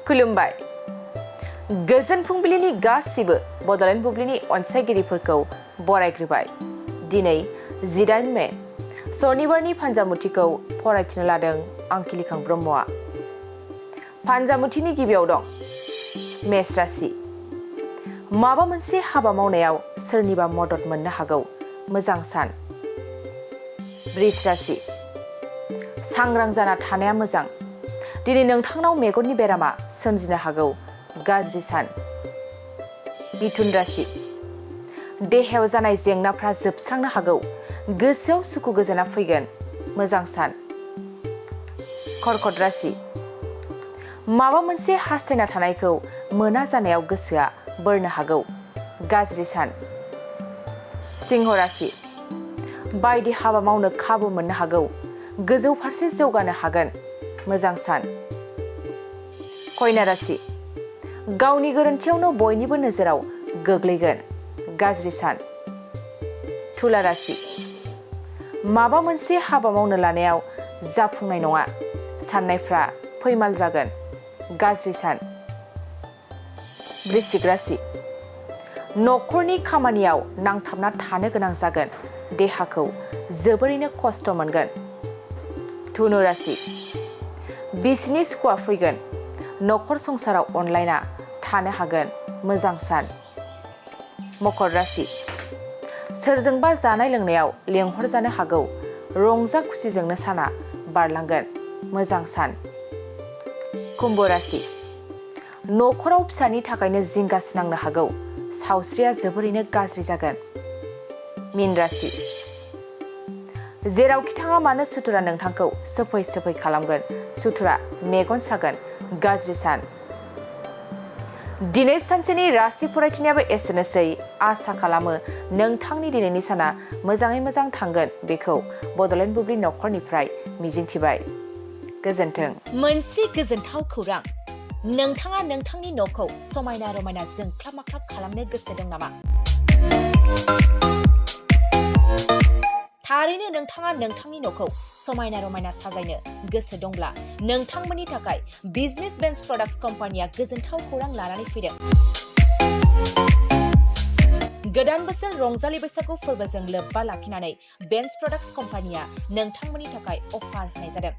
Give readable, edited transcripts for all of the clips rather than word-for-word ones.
खुलुमबाय गोजोन फुंबिलिनि गासिबो बड'लेण्ड बुब्लिनि अनसायगिरिफोरखौ बरायग्रोबाय। दिनै 18 मे सनिबारनि फान्जामुथिखौ फरायथिनो लादों आं किलिखां ब्रह्मआ। फान्जामुथिनि गिबियाव दं मेष राशि। माबा मोनसे हाबा मावनायाव सोरनिबा मदद मोननो हागौ, मोजां सान। वृष राशि। सांग्रां जाना थानाया मोजां। दिनै नोंथांनाव मेगननि बेरामा सोमजिनो हागौ, गाज्रि सान। मिथुन राशि। देहायाव जानाय जेंनाफ्रा जोबस्रांनो हागौ, गोसोआव सुखु गोजोना फैगोन, मोजां सान। कर्कट राशि। माबा मोनसे हास्थायना थानायखौ मोना जानायाव गोसोआ बोरनो हागौ, गाज्रि सान। सिंह राशि। बायदि हाबा मावनो खाबु मोननो हागौ, गोजौ फारसे जौगानो हागोन, मोजां सान। कन्या राशि। गावनि गोरोन्थियावनो बयनिबो नोजोराव गोग्लैगोन, गाज्रि सान। तुला राशि। माबा मोनसे हाबा मावनो लानायाव जाफुंनाय नङा, साननायफ्रा फैमाल जागोन, गाज्रि सान। वृश्चिक राशि। न'खरनि खामानियाव नांथाबना थानो गोनां जागोन, देहाखौ जोबोरैनो खस्थ' मोनगोन। धनु राशि। बिसिनि सुखुआ फैगोन, न'खर संसाराव अनलायना थानो हागोन, मोजां सान। मकर राशि। सोरजोंबा जानाय लोंनायाव लेंहरजानो हागौ, रंजा खुसिजोंनो साना बारलांगोन, मोजां सान। कुम्भ राशि। न'खराव फिसानि थाखायनो जिंगासिनांनो हागौ, सावस्रिया जोबोरैनो गाज्रि जागोन। मीन राशि। जेरावखि थाङा मानो सुथुरा नोंथांखौ सोफै सोफै खालामगोन, सुथुरा मेगन सागोन, गाज्रि सान। दिनै सानसेनि राशि फरायथिनायाबो एसेनोसै। आसा खालामो नोंथांनि दिनैनि साना मोजाङै मोजां थांगोन, बेखौ बड'लेण्ड बुब्लि न'खरनिफ्राय मिजिंथिबाय। गोजोन्थों। मोनसे गोजोनथाव खौरां। नोंथाङा नोंथांनि न'खौ समायना रमायना जोंख्लाब माख्लाब खालामनो गोसो दं नामा? थारैनो नोंथाङा नोंथांनि न'खौ समायना रमायना साजायनो गोसो दंब्ला नोंथांमोननि थाखाय बिजनेस बेन्स प्रडाक्ट्स कम्पानिया गोजोनथाव खौरां लानानै फैदों। गोदान बोसोर रंजालि बैसागु फोरबोजों लोब्बा लाखिनानै बेन्स प्रडाक्ट्स कम्पानिया नोंथांमोननि थाखाय अफार होनाय जादों।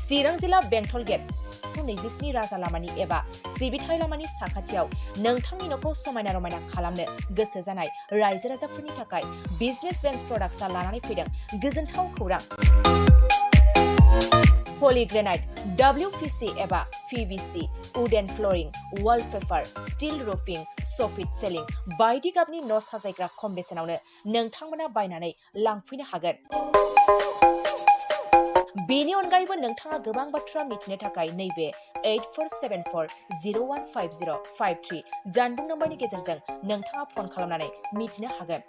चिरां जिल्ला बेंटल गेट 27 राजा लामानि एबा सिबिथाय लामानि साखाथियाव नोंथांनि न'खौ समायना रमायना खालामनो गोसो जानाय रायजो राजाफोरनि थाखाय बिजनेस बेन्स प्रडाक्ट्सआ लानानै फैदों गोजोनथाव खौरां। पलिग्रेनाइट, WPC एबा PVC, wooden flooring, wallpaper, steel roofing, soffit ceiling बायदि गाबनि न' साजायग्रा खम बेसेनावनो नोंथांमोना बायनानै लांफैनो हागोन। बेनि अनगायैबो नोंथाङा गोबां बाथ्रा मिथिनो थाखाय नैबे 8474015053 जानबुं नम्बरनि गेजेरजों नोंथाङा फन खालामनानै मिथिनो हागोन।